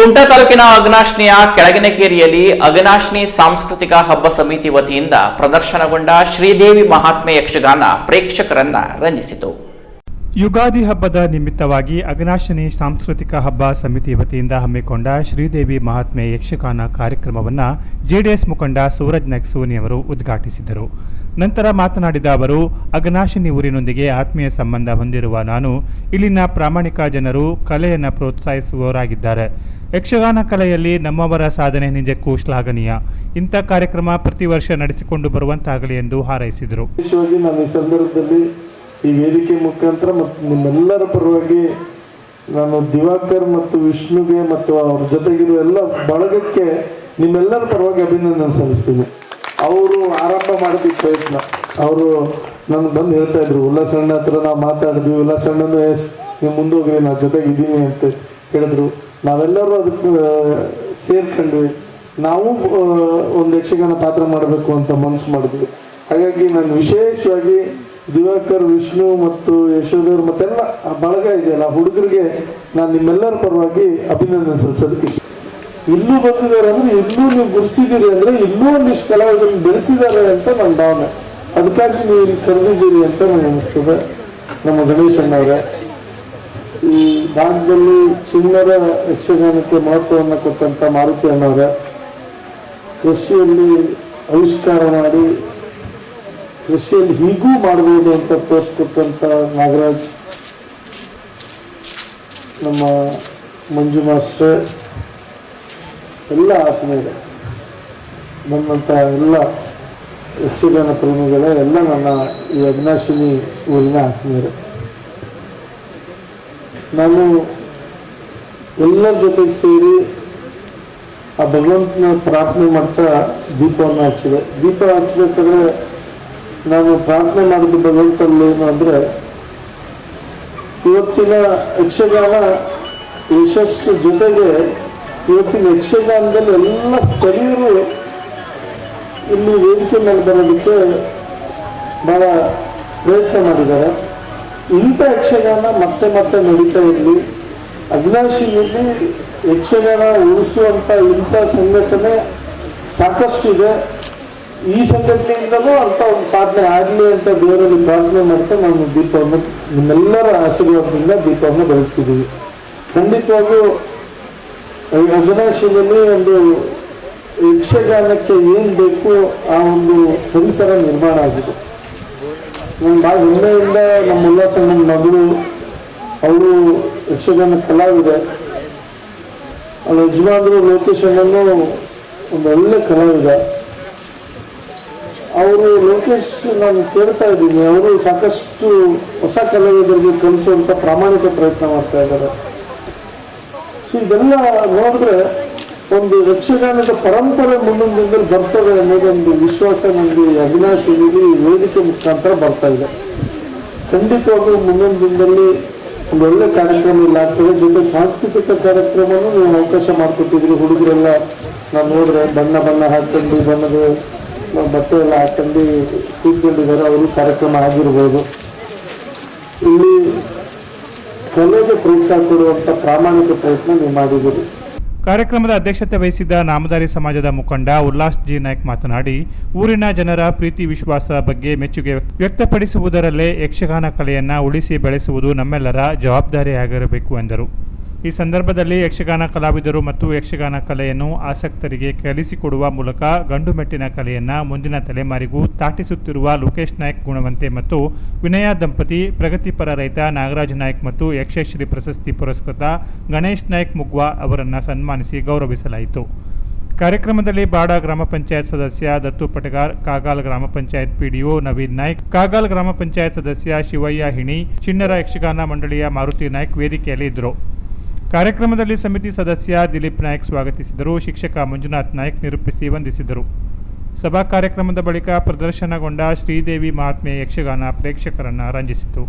ಕುಮಟಾ ತಾಲೂಕಿನ ಅಘನಾಶಿನಿಯ ಕೆಳಗಿನಕೇರಿಯಲ್ಲಿ ಅಘನಾಶಿನಿ ಸಾಂಸ್ಕೃತಿಕ ಹಬ್ಬ ಸಮಿತಿ ವತಿಯಿಂದ ಪ್ರದರ್ಶನಗೊಂಡ ಶ್ರೀದೇವಿ ಮಹಾತ್ಮೆ ಯಕ್ಷಗಾನ ಪ್ರೇಕ್ಷಕರನ್ನ ರಂಜಿಸಿತು. ಯುಗಾದಿ ಹಬ್ಬದ ನಿಮಿತ್ತವಾಗಿ ಅಘನಾಶಿನಿ ಸಾಂಸ್ಕೃತಿಕ ಹಬ್ಬ ಸಮಿತಿ ವತಿಯಿಂದ ಹಮ್ಮಿಕೊಂಡ ಶ್ರೀದೇವಿ ಮಹಾತ್ಮೆ ಯಕ್ಷಗಾನ ಕಾರ್ಯಕ್ರಮವನ್ನು ಜೆಡಿಎಸ್ ಮುಖಂಡ ಸೂರಜ್ ನಾಯ್ಕ್ ಸೋನಿ ಅವರು ಉದ್ಘಾಟಿಸಿದರು. ನಂತರ ಮಾತನಾಡಿದ ಅವರು, ಅಘನಾಶಿನಿ ಊರಿನೊಂದಿಗೆ ಆತ್ಮೀಯ ಸಂಬಂಧ ಹೊಂದಿರುವ ನಾನು ಇಲ್ಲಿನ ಪ್ರಾಮಾಣಿಕ ಜನರು ಕಲೆಯನ್ನು ಪ್ರೋತ್ಸಾಹಿಸುವವರಾಗಿದ್ದಾರೆ. ಯಕ್ಷಗಾನ ಕಲೆಯಲ್ಲಿ ನಮ್ಮವರ ಸಾಧನೆ ನಿಜಕ್ಕೂ ಶ್ಲಾಘನೀಯ. ಇಂಥ ಕಾರ್ಯಕ್ರಮ ಪ್ರತಿ ವರ್ಷ ನಡೆಸಿಕೊಂಡು ಬರುವಂತಾಗಲಿ ಎಂದು ಹಾರೈಸಿದರು. ಈ ವೇದಿಕೆ ಮುಖಾಂತರ ಮತ್ತು ನಿಮ್ಮೆಲ್ಲರ ಪರವಾಗಿ ನಾನು ದಿವಾಕರ್ ಮತ್ತು ವಿಷ್ಣುಗೆ ಮತ್ತು ಅವ್ರ ಜೊತೆಗಿರುವ ಎಲ್ಲ ಬಳಗಕ್ಕೆ ನಿಮ್ಮೆಲ್ಲರ ಪರವಾಗಿ ಅಭಿನಂದನೆ ಸಲ್ಲಿಸ್ತೀನಿ. ಅವರು ಆರಂಭ ಮಾಡೋದಕ್ಕೆ ಪ್ರಯತ್ನ ಅವರು ನನಗೆ ಬಂದು ಹೇಳ್ತಾ ಇದ್ರು, ಉಲ್ಲಾಸಣ್ಣ ಹತ್ರ ನಾವು ಮಾತಾಡಿದ್ವಿ, ಉಲ್ಲಾಸಣ್ಣನು ನೀವು ಮುಂದೋಗ್ರಿ, ನಾನು ಜೊತೆಗಿದ್ದೀನಿ ಅಂತ ಹೇಳಿದ್ರು. ನಾವೆಲ್ಲರೂ ಅದಕ್ಕೆ ಸೇರ್ಕೊಂಡ್ವಿ. ನಾವು ಒಂದು ಯಕ್ಷಗಾನ ಪಾತ್ರ ಮಾಡಬೇಕು ಅಂತ ಮನಸ್ಸು ಮಾಡಿದ್ವಿ. ಹಾಗಾಗಿ ನಾನು ವಿಶೇಷವಾಗಿ ದಿವಾಕರ್, ವಿಷ್ಣು ಮತ್ತು ಯಶೋಧರ್ ಮತ್ತೆಲ್ಲ ಬಳಗ ಇದೆಯಲ್ಲ ಹುಡುಗರಿಗೆ ನಾನು ನಿಮ್ಮೆಲ್ಲರ ಪರವಾಗಿ ಅಭಿನಂದನೆ ಸಲ್ಲಿಸೋದಕ್ಕೆ. ಇಲ್ಲೂ ಬಂದಿದ್ದಾರೆ ಅಂದ್ರೆ ಇನ್ನೂ ನೀವು ಗುರುಸಿದ್ದೀರಿ ಅಂದ್ರೆ ಇನ್ನೂ ಒಂದಿಷ್ಟು ಕಲಾವಿದರನ್ನು ಬೆಳೆಸಿದ್ದಾರೆ ಅಂತ ನನ್ನ ಭಾವನೆ. ಅದಕ್ಕಾಗಿ ನೀವು ಇಲ್ಲಿ ಕರೆದಿದ್ದೀರಿ ಅಂತ ನನಗೆ ಅನಿಸ್ತದೆ. ನಮ್ಮ ಗಣೇಶ್ ಅಣ್ಣವರೇ ಈ ಭಾಗದಲ್ಲಿ ಚಿನ್ನರ ಯಕ್ಷಗಾನಕ್ಕೆ ಮಹತ್ವವನ್ನು ಕೊಟ್ಟಂತ ಮಾರುತಿ ಅಣ್ಣವರೇ, ಕೃಷಿಯಲ್ಲಿ ಆವಿಷ್ಕಾರ ಮಾಡಿ ಕೃಷಿಯಲ್ಲಿ ಹೀಗೂ ಮಾಡಬಹುದು ಅಂತ ತೋರಿಸ್ಕೊಟ್ಟಂತ ನಾಗರಾಜ್, ನಮ್ಮ ಮಂಜು ಮಾಸ್ಟರ್, ಎಲ್ಲ ಆತ್ಮೀಯರೇ, ನಮ್ಮಂತ ಎಲ್ಲ ಯಕ್ಷಗಾನ ಪ್ರೇಮಿಗಳೇ, ಎಲ್ಲ ನನ್ನ ಈ ಅಘನಾಶಿನಿ ಊರಿನ ಆತ್ಮೀಯರೇ, ನಾನು ಎಲ್ಲರ ಜೊತೆಗೆ ಸೇರಿ ಆ ಭಗವಂತನ ಪ್ರಾರ್ಥನೆ ಮಾಡ್ತಾ ದೀಪವನ್ನು ಹಚ್ಚಿದೆ. ದೀಪ ಹಚ್ಚಬೇಕಾದ್ರೆ ನಾನು ಪ್ರಾರ್ಥನೆ ಮಾಡಿದ ಭಗವಂತನಲ್ಲಿ ಏನು ಅಂದರೆ, ಇವತ್ತಿನ ಯಕ್ಷಗಾನ ಯಶಸ್ಸು ಜೊತೆಗೆ ಇವತ್ತಿನ ಯಕ್ಷಗಾನದಲ್ಲಿ ಎಲ್ಲ ಸ್ಥಳೀಯರು ಇಲ್ಲಿ ವೇದಿಕೆ ಮೇಲೆ ಬರೋದಕ್ಕೆ ಬಹಳ ಪ್ರಯತ್ನ ಮಾಡಿದ್ದಾರೆ. ಇಂಥ ಯಕ್ಷಗಾನ ಮತ್ತೆ ಮತ್ತೆ ನಡೀತಾ ಇರಲಿ. ಅಘನಾಶಿನಿಯಲ್ಲಿ ಯಕ್ಷಗಾನ ಉಳಿಸುವಂಥ ಇಂಥ ಸಂಘಟನೆ ಸಾಕಷ್ಟು ಇದೆ. ಈ ಸಂಘಟನೆಯಿಂದಲೂ ಅಂತ ಒಂದು ಸಾಧನೆ ಆಗಲಿ ಅಂತ ದೇವರಲ್ಲಿ ಪ್ರಾರ್ಥನೆ ಮಾಡ್ತಾ ನಾವು ದೀಪವನ್ನು ನಿಮ್ಮೆಲ್ಲರ ಆಶೀರ್ವಾದದಿಂದ ದೀಪವನ್ನು ಬೆಳೆಸಿದ್ದೀವಿ. ಖಂಡಿತವಾಗೂ ಅಘನಾಶಿನಿಯಲ್ಲಿ ಒಂದು ಯಕ್ಷಗಾನಕ್ಕೆ ಏನು ಬೇಕು ಆ ಒಂದು ಪರಿಸರ ನಿರ್ಮಾಣ ಆಗಿದೆ. ನಾನು ಭಾಳ ಹೆಮ್ಮೆಯಿಂದ ನಮ್ಮ ಉಲ್ಲಾಸಣ್ಣನ ಮಗಳು, ಅವರು ಯಕ್ಷಗಾನ ಕಲಾವಿದೆ. ಅವ್ರ ಯಜಮಾನರು ಲೋಕೇಶ್ ಅಣ್ಣನು ಒಂದು ಒಳ್ಳೆ ಕಲಾವಿದ. ಅವರು ಲೋಕೇಶ್ ನಾನು ಕೇಳ್ತಾ ಇದ್ದೀನಿ, ಅವರು ಸಾಕಷ್ಟು ಹೊಸ ಕಲಾವಿದರಿಗೆ ಕಲಿಸುವಂತ ಪ್ರಾಮಾಣಿಕ ಪ್ರಯತ್ನ ಮಾಡ್ತಾ ಇದ್ದಾರೆ. ಸೊ ಇದೆಲ್ಲ ನೋಡಿದ್ರೆ ಒಂದು ಯಕ್ಷಗಾನದ ಪರಂಪರೆ ಮುಂದೊಂದು ದಿನದಲ್ಲಿ ಬರ್ತದೆ ಅನ್ನೋದೊಂದು ವಿಶ್ವಾಸ ನನಗೆ ಅಘನಾಶಿನಿಯಲ್ಲಿ ವೇದಿಕೆ ಮುಖಾಂತರ ಬರ್ತಾ ಇದೆ. ಖಂಡಿತವಾಗೂ ಮುಂದೊಂದು ದಿನದಲ್ಲಿ ಒಂದು ಒಳ್ಳೆ ಕಾರ್ಯಕ್ರಮ ಇಲ್ಲ ಆಗ್ತದೆ. ಜೊತೆ ಸಾಂಸ್ಕೃತಿಕ ಕಾರ್ಯಕ್ರಮನೂ ನೀವು ಅವಕಾಶ ಮಾಡಿಕೊಟ್ಟಿದ್ರಿ. ಹುಡುಗರೆಲ್ಲ ನಾನು ನೋಡಿದ್ರೆ ಬಣ್ಣ ಬಣ್ಣ ಹಾಕೊಂಡು ಬಣ್ಣದ ಬಟ್ಟೆ ಎಲ್ಲ ಹಾಕೊಂಡು ಕೂತ್ಕೊಂಡಿದ್ದಾರೆ. ಅವರು ಕಾರ್ಯಕ್ರಮ ಆಗಿರ್ಬೋದು. ಇಲ್ಲಿ ಕಲೆಗೆ ಪ್ರೋತ್ಸಾಹ ಕೊಡುವಂಥ ಪ್ರಾಮಾಣಿಕ ಪ್ರಯತ್ನ ನೀವು ಮಾಡಿದ್ದೀರಿ. ಕಾರ್ಯಕ್ರಮದ ಅಧ್ಯಕ್ಷತೆ ವಹಿಸಿದ್ದ ನಾಮಧಾರಿ ಸಮಾಜದ ಮುಖಂಡ ಉಲ್ಲಾಸ್ ಜಿ ನಾಯ್ಕ್ ಮಾತನಾಡಿ, ಊರಿನ ಜನರ ಪ್ರೀತಿ ವಿಶ್ವಾಸ ಬಗ್ಗೆ ಮೆಚ್ಚುಗೆ ವ್ಯಕ್ತಪಡಿಸುವುದರಲ್ಲೇ ಯಕ್ಷಗಾನ ಕಲೆಯನ್ನು ಉಳಿಸಿ ಬೆಳೆಸುವುದು ನಮ್ಮೆಲ್ಲರ ಜವಾಬ್ದಾರಿಯಾಗಿರಬೇಕು ಎಂದರು. ಈ ಸಂದರ್ಭದಲ್ಲಿ ಯಕ್ಷಗಾನ ಕಲಾವಿದರು ಮತ್ತು ಯಕ್ಷಗಾನ ಕಲೆಯನ್ನು ಆಸಕ್ತರಿಗೆ ಕಲಿಸಿಕೊಡುವ ಮೂಲಕ ಗಂಡುಮೆಟ್ಟಿನ ಕಲೆಯನ್ನು ಮುಂದಿನ ತಲೆಮಾರಿಗೂ ತಾಟಿಸುತ್ತಿರುವ ಲೋಕೇಶ್ ನಾಯ್ಕ್ ಗುಣವಂತೆ ಮತ್ತು ವಿನಯ ದಂಪತಿ, ಪ್ರಗತಿಪರ ರೈತ ನಾಗರಾಜ್ ನಾಯ್ಕ್ ಮತ್ತು ಯಕ್ಷಶ್ರೀ ಪ್ರಶಸ್ತಿ ಪುರಸ್ಕೃತ ಗಣೇಶ್ ನಾಯ್ಕ್ ಮುಗ್ವಾ ಅವರನ್ನು ಸನ್ಮಾನಿಸಿ ಗೌರವಿಸಲಾಯಿತು. ಕಾರ್ಯಕ್ರಮದಲ್ಲಿ ಬಾಡ ಗ್ರಾಮ ಪಂಚಾಯತ್ ಸದಸ್ಯ ದತ್ತು ಪಟಗಾರ್, ಕಾಗಾಲ್ ಗ್ರಾಮ ಪಂಚಾಯತ್ ಪಿಡಿಒ ನವೀನ್ ನಾಯ್ಕ್, ಕಾಗಾಲ್ ಗ್ರಾಮ ಪಂಚಾಯತ್ ಸದಸ್ಯ ಶಿವಯ್ಯ ಹಿಣಿ, ಚಿಣ್ಣರ ಯಕ್ಷಗಾನ ಮಂಡಳಿಯ ಮಾರುತಿ ನಾಯ್ಕ್ ವೇದಿಕೆಯಲ್ಲಿ ಇದ್ದರು. ಕಾರ್ಯಕ್ರಮದಲ್ಲಿ ಸಮಿತಿ ಸದಸ್ಯ ದಿಲೀಪ್ ನಾಯ್ಕ್ ಸ್ವಾಗತಿಸಿದರು. ಶಿಕ್ಷಕ ಮಂಜುನಾಥ್ ನಾಯ್ಕ್ ನಿರೂಪಿಸಿ ವಂದಿಸಿದರು. ಸಭಾ ಕಾರ್ಯಕ್ರಮದ ಬಳಿಕ ಪ್ರದರ್ಶನಗೊಂಡ ಶ್ರೀದೇವಿ ಮಹಾತ್ಮೆ ಯಕ್ಷಗಾನ ಪ್ರೇಕ್ಷಕರನ್ನು ರಂಜಿಸಿತು.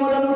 ಮೊದಲು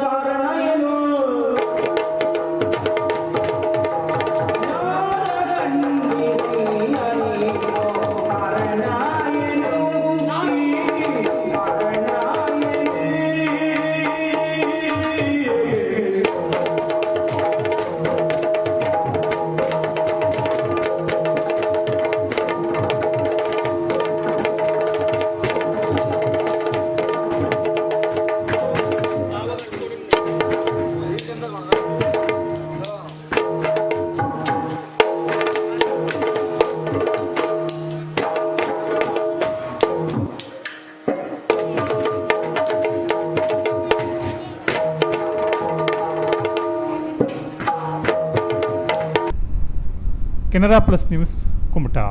ಕೆನರಾ ಪ್ಲಸ್ ನ್ಯೂಸ್ ಕುಮಟಾ.